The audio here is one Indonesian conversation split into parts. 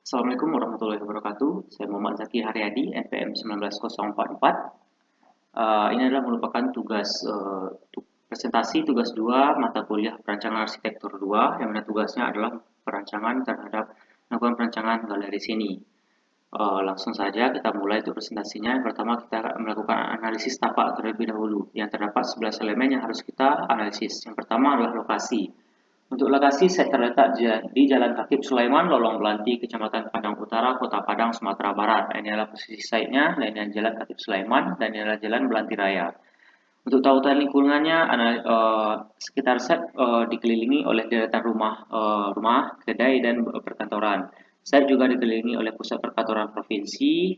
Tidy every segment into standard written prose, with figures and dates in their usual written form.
Assalamualaikum warahmatullahi wabarakatuh. Saya Muhammad Zaki Haryadi, NPM 19044. Ini adalah merupakan presentasi tugas 2 mata kuliah perancangan arsitektur 2, yang mana tugasnya adalah melakukan perancangan galeri seni. Langsung saja kita mulai untuk presentasinya. Yang pertama kita akan melakukan analisis tapak terlebih dahulu. Yang terdapat 11 elemen yang harus kita analisis. Yang pertama adalah lokasi. Untuk lokasi, saya terletak di Jalan Khatib Sulaiman, Lolong Belanti, Kecamatan Padang Utara, Kota Padang, Sumatera Barat. Ini adalah posisi site-nya, dan ini adalah Jalan Khatib Sulaiman, dan ini adalah Jalan Belanti Raya. Untuk tautan lingkungannya, sekitar site dikelilingi oleh deretan rumah, kedai, dan perkantoran. Site juga dikelilingi oleh pusat perkantoran provinsi,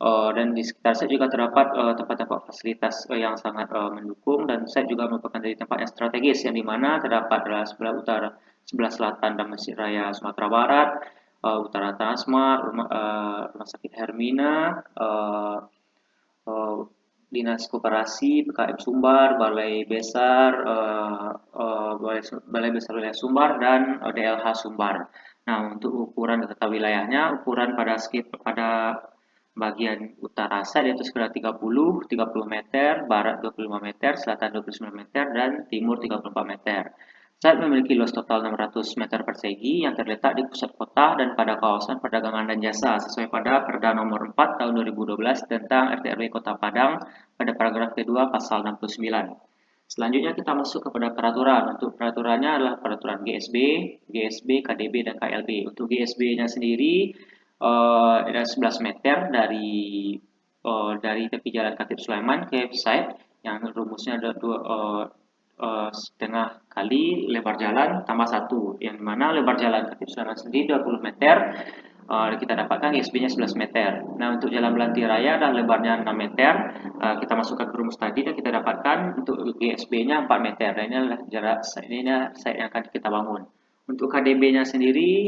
dan di sekitar site juga terdapat tempat-tempat fasilitas yang sangat mendukung, dan site juga merupakan dari tempat yang strategis yang dimana terdapat adalah sebelah utara, sebelah selatan dan Masjid Raya Sumatera Barat, utara Transmart, Rumah Sakit Hermina, uh, Dinas Koperasi, PKM Sumbar, Balai Besar, Balai Besar Wilayah Sumbar, dan DLH Sumbar. Nah, untuk ukuran tata wilayahnya, ukuran pada bagian utara site yaitu sekitar 30 meter, barat 25 meter, selatan 29 meter, dan timur 34 meter. Site memiliki luas total 600 meter persegi yang terletak di pusat kota dan pada kawasan perdagangan dan jasa sesuai pada Perda Nomor 4 Tahun 2012 tentang RT/RW Kota Padang pada paragraf kedua pasal 69. Selanjutnya kita masuk kepada peraturan. Untuk peraturannya adalah peraturan GSB, KDB, dan KLB. Untuk GSB-nya sendiri ada 11 meter dari tepi Jalan Khatib Sulaiman ke site yang rumusnya ada setengah kali lebar jalan tambah 1, yang dimana lebar jalan Khatib Sulaiman sendiri 20 meter, kita dapatkan GSB-nya 11 meter. Nah, untuk jalan Belanti Raya adalah lebarnya 6 meter, kita masukkan ke rumus tadi dan kita dapatkan untuk GSB-nya 4 meter, dan ini adalah jarak site yang akan kita bangun. Untuk KDB-nya sendiri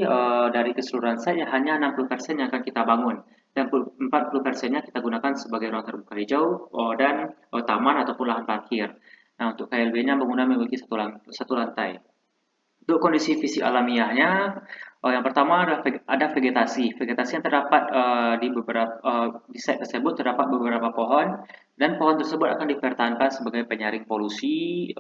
dari keseluruhan site hanya 60% yang akan kita bangun, dan 40%-nya kita gunakan sebagai ruang terbuka hijau dan taman ataupun lahan parkir. Nah, untuk KLB-nya bangunan memiliki satu lantai. Untuk kondisi fisik alamiahnya, yang pertama ada vegetasi. Vegetasi yang terdapat di site tersebut terdapat beberapa pohon, dan pohon tersebut akan dipertahankan sebagai penyaring polusi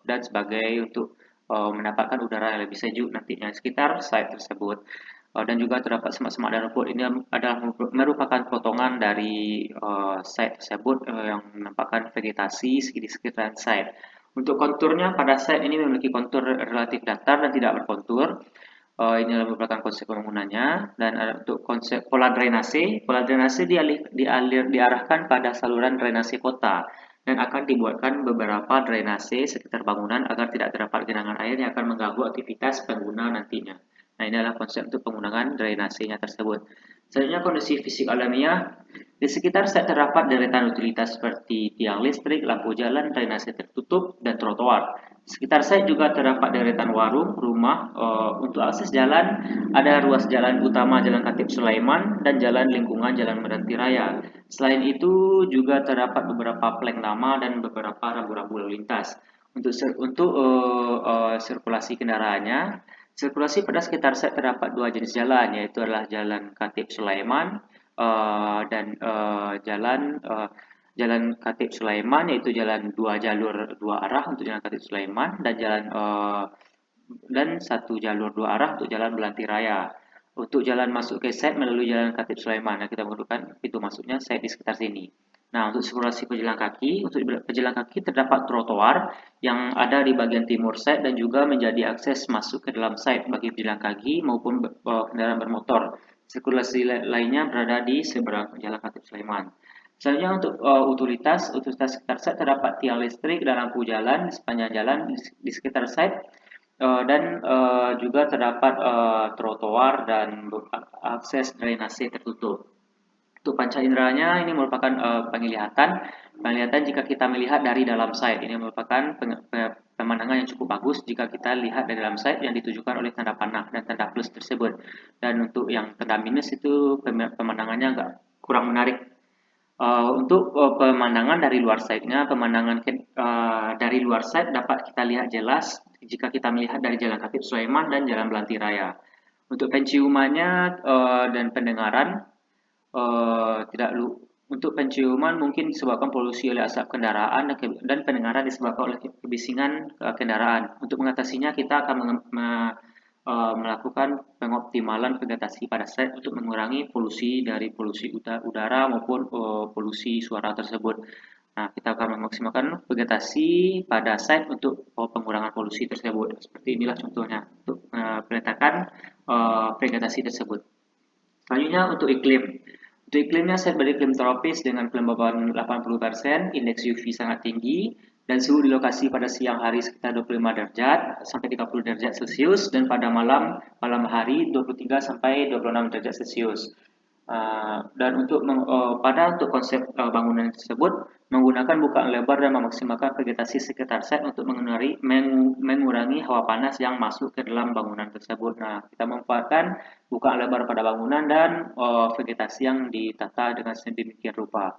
dan sebagai untuk mendapatkan udara yang lebih sejuk nantinya di sekitar site tersebut. Dan juga terdapat semak-semak dan rumput. Ini adalah merupakan potongan dari site tersebut yang menampakkan vegetasi di sekitar site. Untuk konturnya pada site ini memiliki kontur relatif datar dan tidak berkontur. Ini merupakan konsep pembangunannya. Dan untuk konsep pola drainase diarahkan pada saluran drainase kota dan akan dibuatkan beberapa drainase sekitar bangunan agar tidak terdapat genangan air yang akan mengganggu aktivitas pengguna nantinya. Nah, ini adalah konsep untuk penggunaan drainasenya tersebut. Selanjutnya, kondisi fisik alamiah. Di sekitar site terdapat deretan utilitas seperti tiang listrik, lampu jalan, drainase tertutup, dan trotoar. Di sekitar site juga terdapat deretan warung, rumah. Untuk akses jalan, ada ruas jalan utama Jalan Khatib Sulaiman dan jalan lingkungan Jalan Meranti Raya. Selain itu, juga terdapat beberapa plek nama dan beberapa rambu-rambu lalu lintas. Untuk sirkulasi kendaraannya, sirkulasi pada sekitar site terdapat dua jenis jalan, yaitu adalah Jalan Khatib Sulaiman dan Jalan Khatib Sulaiman, yaitu jalan dua jalur dua arah untuk Jalan Khatib Sulaiman, dan satu jalur dua arah untuk Jalan Belanti Raya. Untuk jalan masuk ke site melalui Jalan Khatib Sulaiman, nah, kita menggunakan pintu masuknya site di sekitar sini. Nah, untuk sirkulasi pejalan kaki terdapat trotoar yang ada di bagian timur site dan juga menjadi akses masuk ke dalam site bagi pejalan kaki maupun kendaraan bermotor. Sirkulasi lainnya berada di seberang Jalan Khatib Sulaiman. Selanjutnya untuk utilitas sekitar site terdapat tiang listrik dan lampu jalan di sepanjang jalan di sekitar site, dan juga terdapat trotoar dan akses drainase tertutup. Untuk panca inderanya ini merupakan penglihatan jika kita melihat dari dalam site. Ini merupakan pemandangan yang cukup bagus jika kita lihat dari dalam site yang ditujukan oleh tanda panah dan tanda plus tersebut. Dan untuk yang tanda minus itu pemandangannya agak kurang menarik. Untuk pemandangan dari luar site-nya, dari luar site dapat kita lihat jelas jika kita melihat dari Jalan Khatib Sulaiman dan Jalan Belanti Raya. Untuk penciumannya dan pendengaran, tidak untuk penciuman mungkin disebabkan polusi oleh asap kendaraan dan pendengaran disebabkan oleh kebisingan kendaraan. Untuk mengatasinya kita akan melakukan pengoptimalan vegetasi pada site untuk mengurangi polusi dari polusi udara maupun polusi suara tersebut. Nah, kita akan memaksimalkan vegetasi pada site untuk pengurangan polusi tersebut. Seperti inilah contohnya untuk peletakan vegetasi tersebut. Selanjutnya untuk iklim. Untuk iklimnya saya beriklim tropis dengan kelembaban 80%, indeks UV sangat tinggi, dan suhu di lokasi pada siang hari sekitar 25 derajat sampai 30 derajat Celcius dan pada malam hari 23 sampai 26 derajat Celcius. Dan untuk konsep bangunan tersebut menggunakan bukaan lebar dan memaksimalkan vegetasi sekitar set untuk mengurangi hawa panas yang masuk ke dalam bangunan tersebut. Nah, kita memanfaatkan bukaan lebar pada bangunan dan vegetasi yang ditata dengan sedemikian rupa.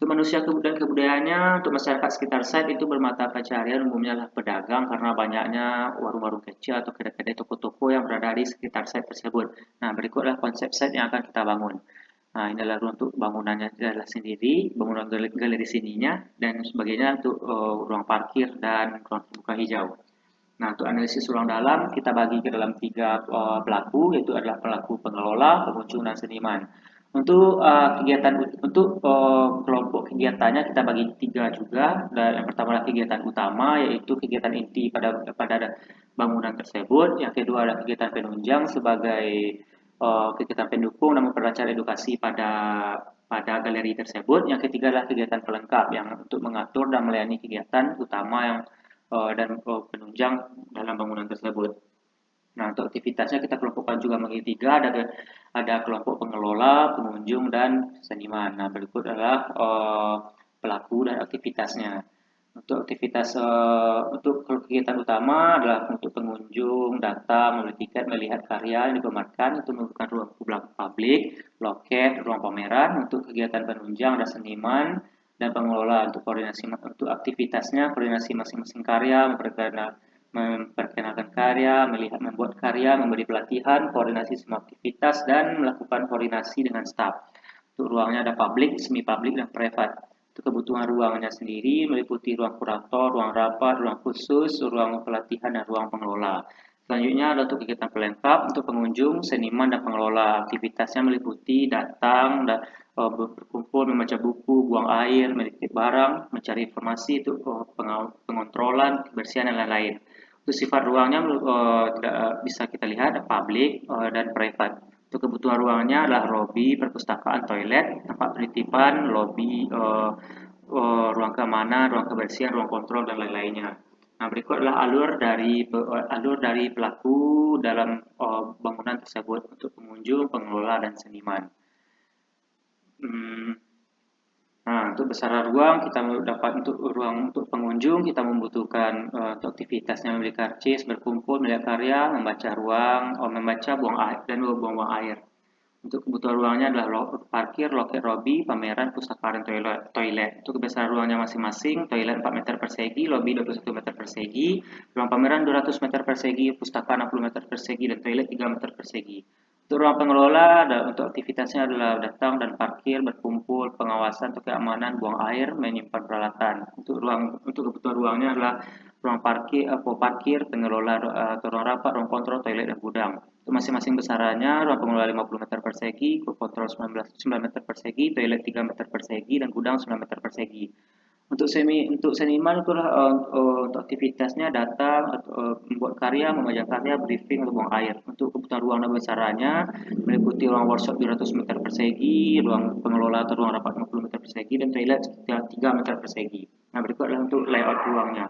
Untuk manusia dan kebudayaannya, untuk masyarakat sekitar site itu bermata pencaharian umumnya adalah pedagang karena banyaknya warung-warung kecil atau kedai-kedai toko-toko yang berada di sekitar site tersebut. Nah, berikutlah konsep site yang akan kita bangun. Nah, ini adalah untuk bangunannya adalah sendiri, bangunan galeri sininya, dan sebagainya untuk ruang parkir dan ruang terbuka hijau. Nah, untuk analisis ruang dalam, kita bagi ke dalam tiga pelaku, yaitu adalah pelaku pengelola, pengunjung, dan seniman. Kelompok kegiatannya kita bagi tiga juga. Dan yang pertama adalah kegiatan utama, yaitu kegiatan inti pada bangunan tersebut. Yang kedua adalah kegiatan penunjang sebagai kegiatan pendukung dan memperlancar edukasi pada galeri tersebut. Yang ketiga adalah kegiatan pelengkap yang untuk mengatur dan melayani kegiatan utama yang dan penunjang dalam bangunan tersebut. Nah, untuk aktivitasnya kita kelompokkan juga menjadi tiga, ada kelompok pengelola, pengunjung, dan seniman. Nah, berikut adalah pelaku dan aktivitasnya. Untuk kegiatan utama adalah untuk pengunjung datang, membeli tiket, melihat karya yang dipamerkan, itu merupakan ruang publik, loket, ruang pameran. Untuk kegiatan penunjang ada seniman dan pengelola untuk koordinasi untuk aktivitasnya, koordinasi masing-masing karya, memperkenalkan karya, membuat karya, memberi pelatihan, koordinasi semua aktivitas, dan melakukan koordinasi dengan staf. Untuk ruangnya ada publik, semi publik, dan privat. Untuk kebutuhan ruangnya sendiri meliputi ruang kurator, ruang rapat, ruang khusus, ruang pelatihan, dan ruang pengelola. Selanjutnya ada untuk kegiatan pelengkap untuk pengunjung, seniman, dan pengelola. Aktivitasnya meliputi datang dan berkumpul, membaca buku, buang air, menitip barang, mencari informasi, untuk pengontrolan, kebersihan, dan lain-lain. Untuk sifat ruangnya tidak bisa kita lihat public dan private. Untuk kebutuhan ruangnya adalah lobby, perpustakaan, toilet, tempat penitipan, lobby, ruang keamanan, ruang kebersihan, ruang kontrol, dan lain-lainnya. Nah, berikut adalah alur dari pelaku dalam bangunan tersebut untuk pengunjung, pengelola, dan seniman. Nah, untuk besaran ruang kita dapat untuk ruang untuk pengunjung kita membutuhkan untuk aktivitasnya membeli karcis, berkumpul, melihat karya, membaca, buang air dan buang air. Untuk kebutuhan ruangnya adalah parkir, loket lobby, pameran, pustakaan, toilet. Untuk kebesaran ruangnya masing-masing, toilet 4 meter persegi, lobby 21 meter persegi, ruang pameran 200 meter persegi, pustakaan 60 meter persegi, dan toilet 3 meter persegi. Untuk ruang pengelola, untuk aktivitasnya adalah datang dan parkir, berkumpul, pengawasan untuk keamanan, buang air, menyimpan peralatan. Untuk kebutuhan ruangnya adalah ruang parkir, pengelola atau ruang rapat, ruang kontrol, toilet, dan gudang. Untuk masing-masing besarannya, ruang pengelola 50 meter persegi, kontrol 9 meter persegi, toilet 3 meter persegi, dan gudang 9 meter persegi. Untuk seniman itulah untuk aktivitasnya datang, membuat karya, memajang karya, briefing, atau buang air. Untuk kebutuhan ruang dan besarannya meliputi ruang workshop 200 meter persegi, ruang pengelola atau ruang rapat 50 meter persegi, dan toilet 3 meter persegi. Nah, berikut adalah untuk layout ruangnya.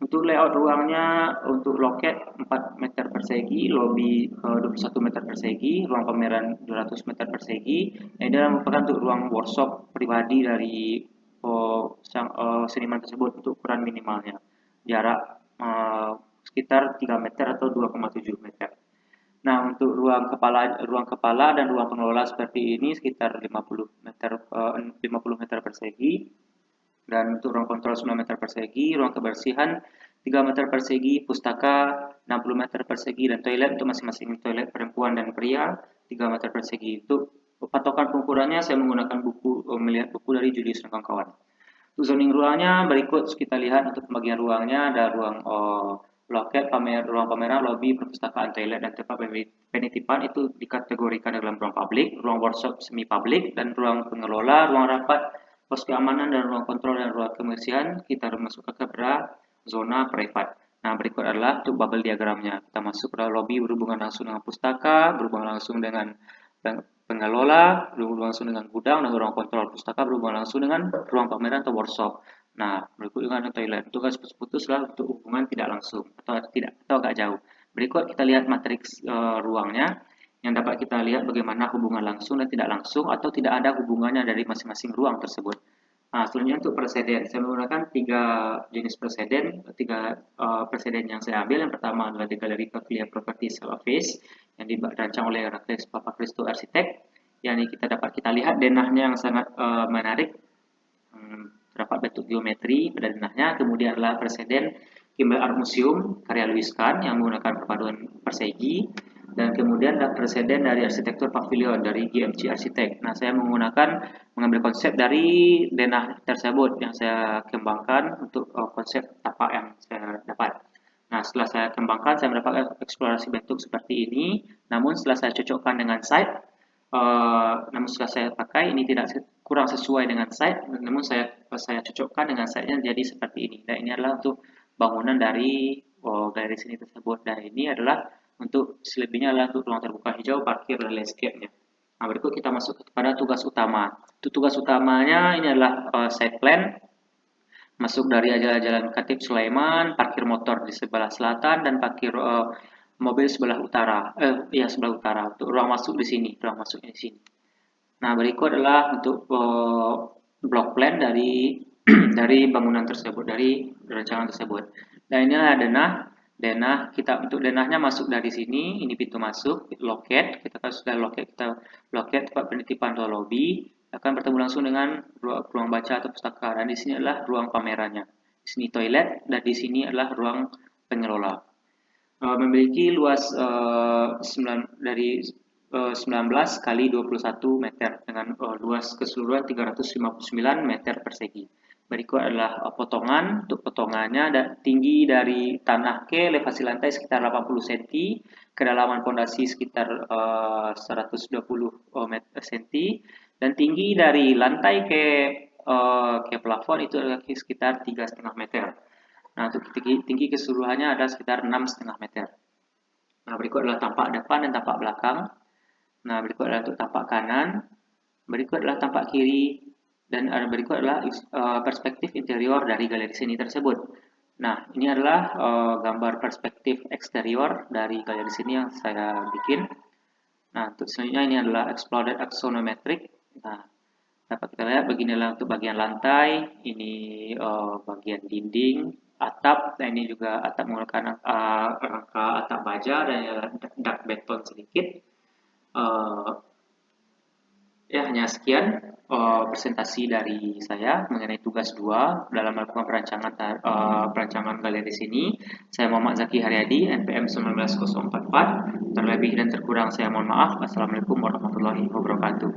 Untuk layout ruangnya, untuk loket 4 meter persegi, lobby 21 meter persegi, ruang pameran 200 meter persegi. Ini adalah merupakan untuk ruang workshop pribadi dari seniman tersebut untuk ukuran minimalnya. Jarak sekitar 3 meter atau 2,7 meter. Nah, untuk ruang kepala dan ruang pengelola seperti ini sekitar 50 meter persegi. Dan untuk ruang kontrol 9 meter persegi, ruang kebersihan 3 meter persegi, pustaka 60 meter persegi, dan toilet untuk masing-masing toilet perempuan dan pria 3 meter persegi. Untuk patokan pengukurannya saya menggunakan melihat buku dari Julius dan kawan-kawan. Untuk zoning ruangnya berikut kita lihat. Untuk pembagian ruangnya ada ruang loket, ruang pameran, lobi, perpustakaan, toilet, dan tempat penitipan itu dikategorikan dalam ruang publik, ruang workshop semi publik, dan ruang pengelola, ruang rapat, pos keamanan, dan ruang kontrol dan ruang kebersihan kita masuk ke zona privat. Nah, berikut adalah untuk bubble diagramnya. Kita masuk ke lobi berhubungan langsung dengan pustaka, berhubungan langsung dengan pengelola, berhubungan langsung dengan gudang, dan ruang kontrol pustaka berhubungan langsung dengan ruang pameran atau workshop. Nah, berikut dengan toilet. Itu garis putus-putuslah untuk hubungan tidak langsung atau agak jauh. Berikut kita lihat matriks ruangnya yang dapat kita lihat bagaimana hubungan langsung dan tidak langsung atau tidak ada hubungannya dari masing-masing ruang tersebut. Nah, selanjutnya untuk preseden, saya menggunakan 3 jenis preseden. 3 preseden yang saya ambil. Yang pertama adalah di Galeri Clear Property Office yang dirancang oleh Papa Kristo Arsitek. Yang kita lihat denahnya yang sangat menarik. Terdapat bentuk geometri pada denahnya. Kemudian adalah preseden Kimball Art Museum karya Louis Kahn yang menggunakan perpaduan persegi, dan kemudian ada preseden dari arsitektur pavilion dari GMC Arsitek. Nah, saya mengambil konsep dari denah tersebut yang saya kembangkan untuk konsep tapak yang saya dapat. Nah, setelah saya kembangkan, saya mendapatkan eksplorasi bentuk seperti ini. Namun setelah saya cocokkan dengan site, namun setelah saya pakai ini kurang sesuai dengan site, namun saya cocokkan dengan site-nya jadi seperti ini. Dan ini adalah untuk bangunan dari galeri seni tersebut. Dan ini adalah untuk selebihnya adalah untuk ruang terbuka hijau, parkir, dan landscape-nya. Nah, berikut kita masuk kepada tugas utama. Untuk tugas utamanya ini adalah site plan, masuk dari jalan Khatib Sulaiman, parkir motor di sebelah selatan, dan parkir mobil sebelah utara. Sebelah utara. Untuk ruang masuk di sini, ruang masuknya di sini. Nah, berikut adalah untuk block plan dari dari bangunan tersebut, dari rancangan tersebut. Dan inilah denah kita. Untuk denahnya masuk dari sini, ini pintu masuk, loket. Kita sudah loket tempat penitipan atau lobby akan bertemu langsung dengan ruang baca atau pustaka. Dan di sini adalah ruang pamerannya. Di sini toilet, dan di sini adalah ruang pengelola. Memiliki luas 19 kali 21 meter dengan luas keseluruhan 359 meter persegi. Berikut adalah potongan. Untuk potongannya, tinggi dari tanah ke elevasi lantai sekitar 80 cm, kedalaman pondasi sekitar 120 cm, dan tinggi dari lantai ke plafon itu adalah sekitar 3,5 meter. Nah, untuk tinggi keseluruhannya ada sekitar 6,5 meter. Nah, berikut adalah tampak depan dan tampak belakang. Nah, berikut adalah untuk tampak kanan. Berikut adalah tampak kiri. Dan berikut adalah perspektif interior dari galeri seni tersebut. Nah, ini adalah gambar perspektif eksterior dari galeri seni yang saya bikin. Nah, untuk selanjutnya ini adalah exploded axonometric. Nah, dapat kita lihat beginilah untuk bagian lantai, ini bagian dinding, atap. Nah, ini juga atap menggunakan rangka atap baja dan dak beton sedikit. Hanya sekian presentasi dari saya mengenai tugas 2 dalam melakukan perancangan galeri sini. Saya Muhammad Zaki Haryadi, NPM 19044. Terlebih dan terkurang saya mohon maaf. Assalamualaikum warahmatullahi wabarakatuh.